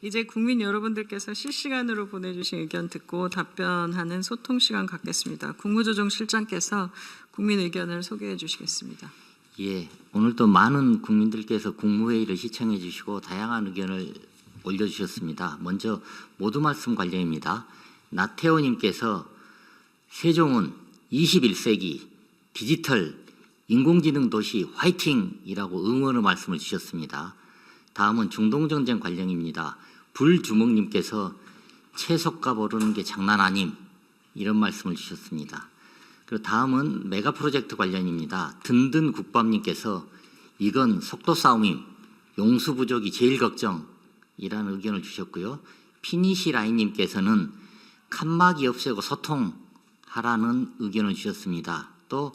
이제 국민 여러분들께서 실시간으로 보내주신 의견 듣고 답변하는 소통 시간 갖겠습니다. 국무조정실장께서 국민 의견을 소개해 주시겠습니다. 예, 오늘도 많은 국민들께서 국무회의를 시청해 주시고 다양한 의견을 올려주셨습니다. 먼저 모두 말씀 관련입니다. 나태호님께서 세종은 21세기 디지털 인공지능 도시 화이팅이라고 응원의 말씀을 주셨습니다. 다음은 중동전쟁 관련입니다. 불주먹님께서 채석값 오르는 게 장난 아님 이런 말씀을 주셨습니다. 그리고 다음은 메가 프로젝트 관련입니다. 든든 국밥님께서 이건 속도 싸움임, 용수 부족이 제일 걱정이라는 의견을 주셨고요. 피니시 라인님께서는 칸막이 없애고 소통하라는 의견을 주셨습니다. 또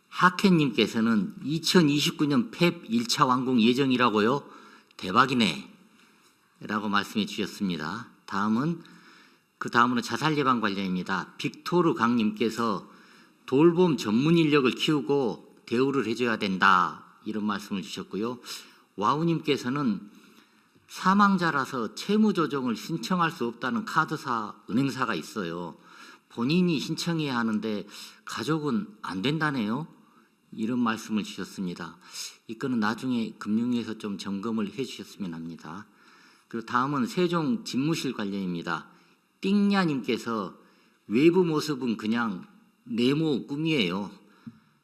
하켄님께서는 2029년 펩 1차 완공 예정이라고요? 대박이네 라고 말씀해 주셨습니다. 그 다음으로 자살 예방 관련입니다. 빅토르 강님께서 돌봄 전문 인력을 키우고 대우를 해줘야 된다 이런 말씀을 주셨고요. 와우님께서는 사망자라서 채무조정을 신청할 수 없다는 카드사, 은행사가 있어요. 본인이 신청해야 하는데 가족은 안 된다네요. 이런 말씀을 주셨습니다. 이거는 나중에 금융위에서 좀 점검을 해 주셨으면 합니다. 그리고 다음은 세종 집무실 관련입니다. 띵야님께서 외부 모습은 그냥 네모 꿈이에요.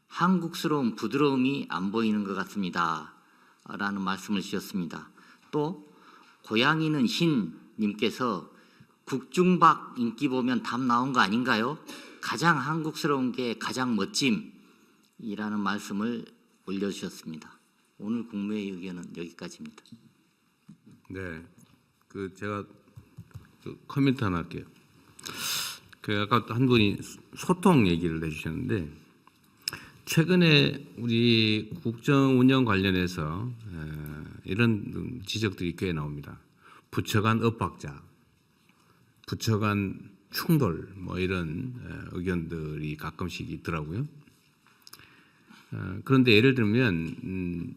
한국스러운 부드러움이 안 보이는 것 같습니다. 라는 말씀을 주셨습니다. 또 고양이는 신님께서 국중박 인기 보면 답 나온 거 아닌가요? 가장 한국스러운 게 가장 멋짐이라는 말씀을 올려주셨습니다. 오늘 국무회의 의견은 여기까지입니다. 네, 제가 코멘트 하나 할게요. 아까 한 분이 소통 얘기를 해주셨는데 최근에 우리 국정 운영 관련해서 이런 지적들이 꽤 나옵니다. 부처 간 엇박자, 부처 간 충돌, 뭐 이런 의견들이 가끔씩 있더라고요. 그런데 예를 들면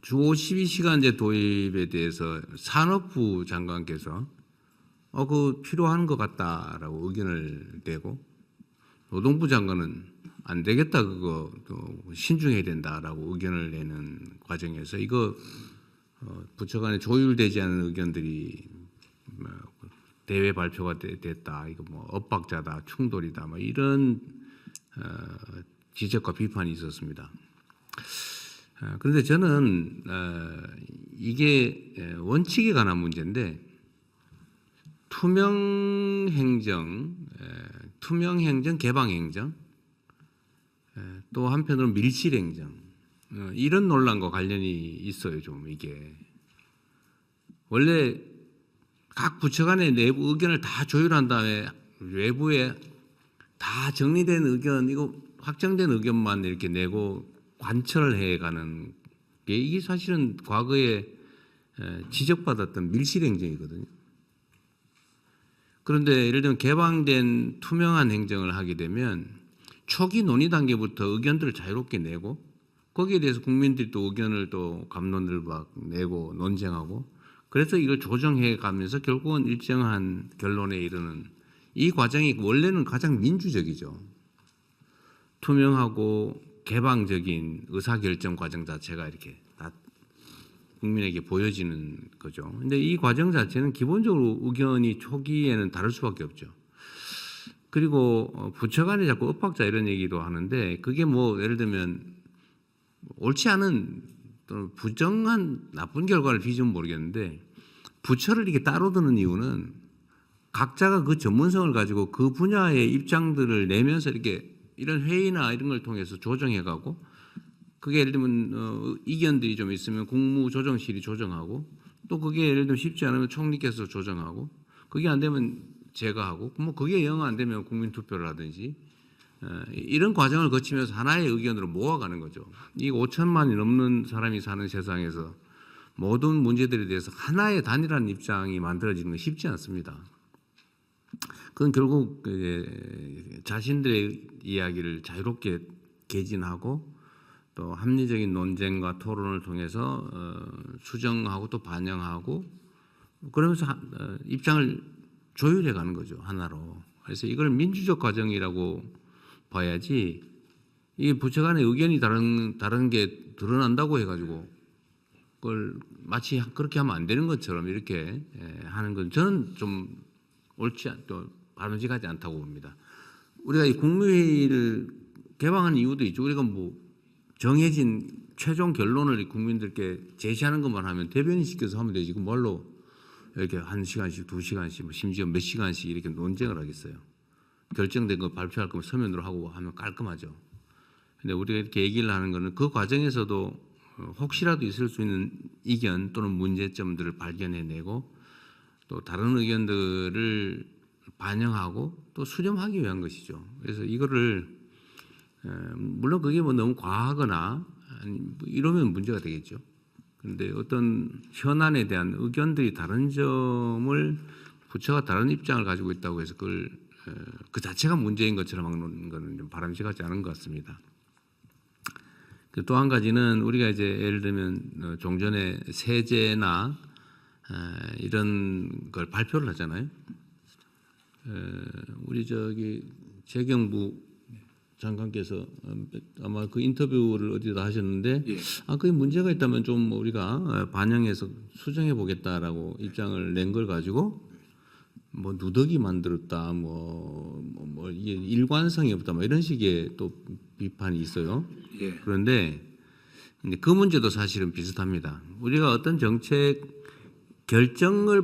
주 52시간제 도입에 대해서 산업부 장관께서 그 필요한 것 같다라고 의견을 내고 노동부 장관은 안 되겠다 그거 신중해야 된다라고 의견을 내는 과정에서 이거 부처 간에 조율되지 않은 의견들이 대외 발표가 됐다. 이거 뭐 엇박자다, 충돌이다, 뭐 이런 지적과 비판이 있었습니다. 그런데 저는 이게 원칙에 관한 문제인데 투명행정, 개방행정, 또 한편으로는 밀실행정 이런 논란과 관련이 있어요. 좀 이게 원래 각 부처 간의 내부 의견을 다 조율한 다음에 외부에 다 정리된 의견, 이거 확정된 의견만 이렇게 내고 관철해가는 게 이게 사실은 과거에 지적받았던 밀실행정이거든요. 그런데 예를 들면 개방된 투명한 행정을 하게 되면 초기 논의 단계부터 의견들을 자유롭게 내고 거기에 대해서 국민들이 또 의견을 또 갑론을 막 내고 논쟁하고 그래서 이걸 조정해 가면서 결국은 일정한 결론에 이르는 이 과정이 원래는 가장 민주적이죠. 투명하고 개방적인 의사결정 과정 자체가 이렇게 다 국민에게 보여지는 거죠. 근데 이 과정 자체는 기본적으로 의견이 초기에는 다를 수밖에 없죠. 그리고 부처 간에 자꾸 엇박자 이런 얘기도 하는데 그게 뭐 예를 들면 옳지 않은 또는 부정한 나쁜 결과를 빚으면 모르겠는데 부처를 이렇게 따로 드는 이유는 각자가 그 전문성을 가지고 그 분야의 입장들을 내면서 이렇게 이런 회의나 이런 걸 통해서 조정해가고 그게 예를 들면 이견들이 좀 있으면 국무조정실이 조정하고 또 그게 예를 들면 쉽지 않으면 총리께서 조정하고 그게 안 되면 제가 하고 뭐 그게 영 안 되면 국민투표를 하든지 이런 과정을 거치면서 하나의 의견으로 모아가는 거죠. 이 5천만이 넘는 사람이 사는 세상에서 모든 문제들에 대해서 하나의 단일한 입장이 만들어지는 건 쉽지 않습니다. 그건 결국 자신들의 이야기를 자유롭게 개진하고 또 합리적인 논쟁과 토론을 통해서 수정하고 또 반영하고 그러면서 입장을 조율해 가는 거죠, 하나로. 그래서 이걸 민주적 과정이라고 봐야지, 이게 부처 간의 의견이 다른 게 드러난다고 해가지고 그걸 마치 그렇게 하면 안 되는 것처럼 이렇게 하는 건 저는 좀 또 바람직하지 않다고 봅니다. 우리가 이 국무회의를 개방한 이유도 있죠. 우리가 뭐 정해진 최종 결론을 국민들께 제시하는 것만 하면 대변인 시켜서 하면 되지. 그 뭘로 이렇게 1시간씩, 2시간씩, 뭐 심지어 몇 시간씩 이렇게 논쟁을 하겠어요. 결정된 거 발표할 거면 서면으로 하고 하면 깔끔하죠. 근데 우리가 이렇게 얘기를 하는 거는 그 과정에서도 혹시라도 있을 수 있는 이견 또는 문제점들을 발견해내고 또 다른 의견들을 반영하고 또 수렴하기 위한 것이죠. 그래서 이거를 물론 그게 뭐 너무 과하거나 이러면 문제가 되겠죠. 그런데 어떤 현안에 대한 의견들이 다른 점을 부처가 다른 입장을 가지고 있다고 해서 그걸 그 자체가 문제인 것처럼 하는 것은 좀 바람직하지 않은 것 같습니다. 또 한 가지는 우리가 이제 예를 들면 종전에 세제나 이런 걸 발표를 하잖아요. 우리 재경부 장관께서 아마 그 인터뷰를 어디다 하셨는데, 예. 그게 문제가 있다면 좀 우리가 반영해서 수정해 보겠다라고 입장을 낸 걸 가지고 뭐 누더기 만들었다, 뭐 이게 일관성이 없다, 뭐 이런 식의 또 비판이 있어요. 예. 그런데 그 문제도 사실은 비슷합니다. 우리가 어떤 정책 결정을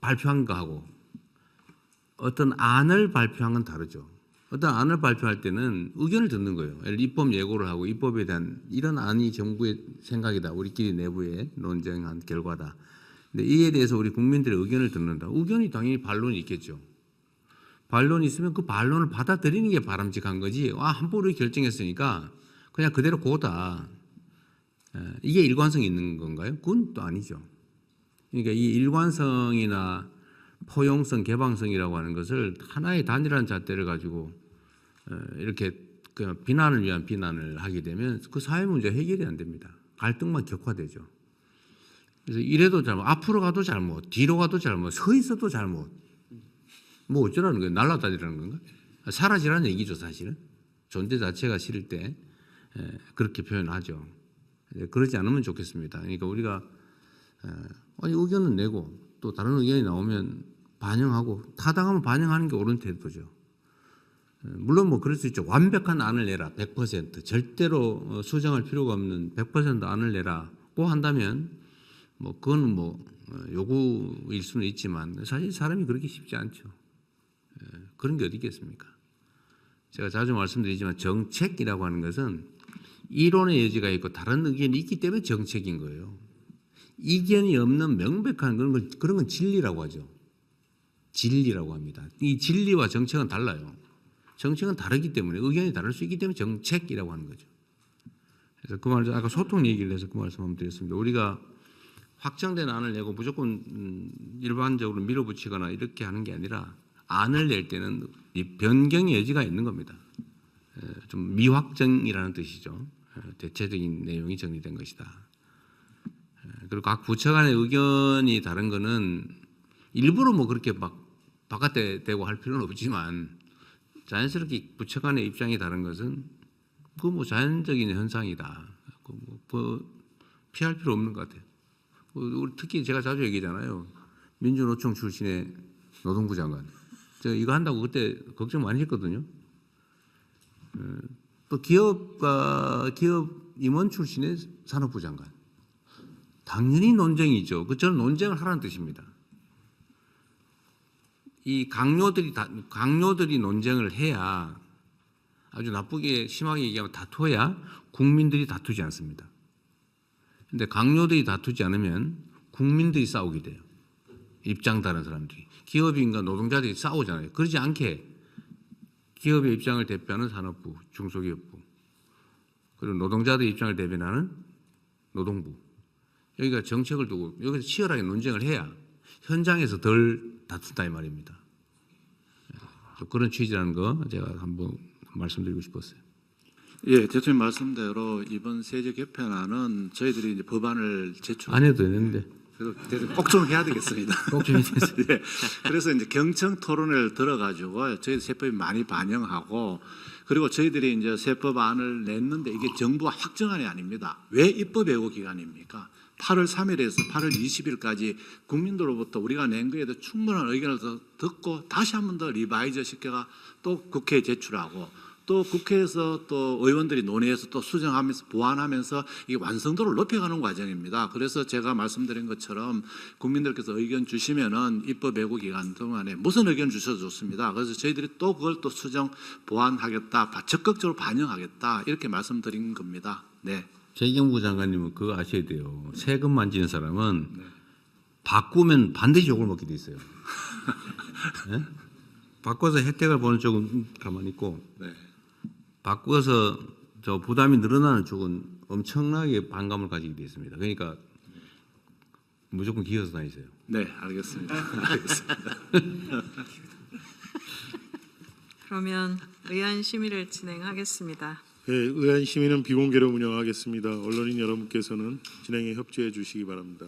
발표한 거하고 어떤 안을 발표한 건 다르죠. 어떤 안을 발표할 때는 의견을 듣는 거예요. 예를 들어 입법 예고를 하고 입법에 대한 이런 안이 정부의 생각이다. 우리끼리 내부에 논쟁한 결과다. 근데 이에 대해서 우리 국민들의 의견을 듣는다. 의견이 당연히 반론이 있겠죠. 반론이 있으면 그 반론을 받아들이는 게 바람직한 거지. 함부로 결정했으니까 그냥 그대로 고다. 이게 일관성이 있는 건가요? 그건 또 아니죠. 그러니까 이 일관성이나 포용성, 개방성이라고 하는 것을 하나의 단일한 잣대를 가지고 이렇게 그냥 비난을 위한 비난을 하게 되면 그 사회 문제 해결이 안 됩니다. 갈등만 격화되죠. 그래서 이래도 잘못, 앞으로 가도 잘못, 뒤로 가도 잘못, 서 있어도 잘못. 뭐 어쩌라는 거예요? 날아다니라는 건가? 사라지라는 얘기죠, 사실은. 존재 자체가 싫을 때 그렇게 표현하죠. 그러지 않으면 좋겠습니다. 그러니까 우리가 의견은 내고 또 다른 의견이 나오면 반영하고 타당하면 반영하는 게 옳은 태도죠. 물론 뭐 그럴 수 있죠. 완벽한 안을 내라 100% 절대로 수정할 필요가 없는 100% 안을 내라고 한다면 뭐 그건 뭐 요구일 수는 있지만 사실 사람이 그렇게 쉽지 않죠. 그런 게 어디 있겠습니까? 제가 자주 말씀드리지만 정책이라고 하는 것은 이론의 여지가 있고 다른 의견이 있기 때문에 정책인 거예요. 이견이 없는 명백한 그런 건 진리라고 하죠. 진리라고 합니다. 이 진리와 정책은 달라요. 정책은 다르기 때문에 의견이 다를 수 있기 때문에 정책이라고 하는 거죠. 그래서 그 말을 아까 소통 얘기를 해서 그 말씀 한번 드렸습니다. 우리가 확정된 안을 내고 무조건 일반적으로 밀어붙이거나 이렇게 하는 게 아니라 안을 낼 때는 이 변경의 여지가 있는 겁니다. 좀 미확정이라는 뜻이죠. 대체적인 내용이 정리된 것이다. 그리고 각 부처 간의 의견이 다른 거는 일부러 뭐 그렇게 막 바깥에 대고 할 필요는 없지만 자연스럽게 부처 간의 입장이 다른 것은 그 뭐 자연적인 현상이다. 피할 필요 없는 것 같아요. 특히 제가 자주 얘기하잖아요. 민주노총 출신의 노동부 장관. 제가 이거 한다고 그때 걱정 많이 했거든요. 또 기업 임원 출신의 산업부 장관. 당연히 논쟁이죠. 저는 논쟁을 하라는 뜻입니다. 이 강요들이 논쟁을 해야 아주 나쁘게 심하게 얘기하면 다퉈야 국민들이 다투지 않습니다. 그런데 강요들이 다투지 않으면 국민들이 싸우게 돼요. 입장 다른 사람들이. 기업인과 노동자들이 싸우잖아요. 그러지 않게 기업의 입장을 대표하는 산업부, 중소기업부, 그리고 노동자들의 입장을 대변하는 노동부. 여기가 정책을 두고 여기서 치열하게 논쟁을 해야 현장에서 덜 다툰다 이 말입니다. 그런 취지라는 거 제가 한번 말씀드리고 싶었어요. 예, 대통령 말씀대로 이번 세제 개편안은 저희들이 이제 법안을 제출 안 해도 되는데. 그래서 꼭 좀 해야 되겠습니다. 꼭 좀 해주세요. 예. 그래서 이제 경청 토론회를 들어가지고 저희 세법이 많이 반영하고 그리고 저희들이 이제 세법안을 냈는데 이게 정부가 확정안이 아닙니다. 왜 입법 예고 기간입니까? 8월 3일에서 8월 20일까지 국민들로부터 우리가 낸 거에도 충분한 의견을 더 듣고 다시 한 번 더 리바이저 시켜가 또 국회에 제출하고 또 국회에서 또 의원들이 논의해서 또 수정하면서 보완하면서 이게 완성도를 높여가는 과정입니다. 그래서 제가 말씀드린 것처럼 국민들께서 의견 주시면은 입법 예고 기간 동안에 무슨 의견 주셔도 좋습니다. 그래서 저희들이 또 그걸 또 수정 보완하겠다, 적극적으로 반영하겠다 이렇게 말씀드린 겁니다. 네. 재경부 장관님은 그거 아셔야 돼요. 세금 만지는 사람은 바꾸면 반드시 욕을 먹게 돼 있어요. 네? 바꿔서 혜택을 보는 쪽은 가만히 있고 네. 바꿔서 저 부담이 늘어나는 쪽은 엄청나게 반감을 가지게 돼 있습니다. 그러니까 무조건 기어서 다니세요. 네, 알겠습니다. 알겠습니다. 그러면 의안 심의를 진행하겠습니다. 예, 의안 심의는 비공개로 운영하겠습니다. 언론인 여러분께서는 진행에 협조해 주시기 바랍니다.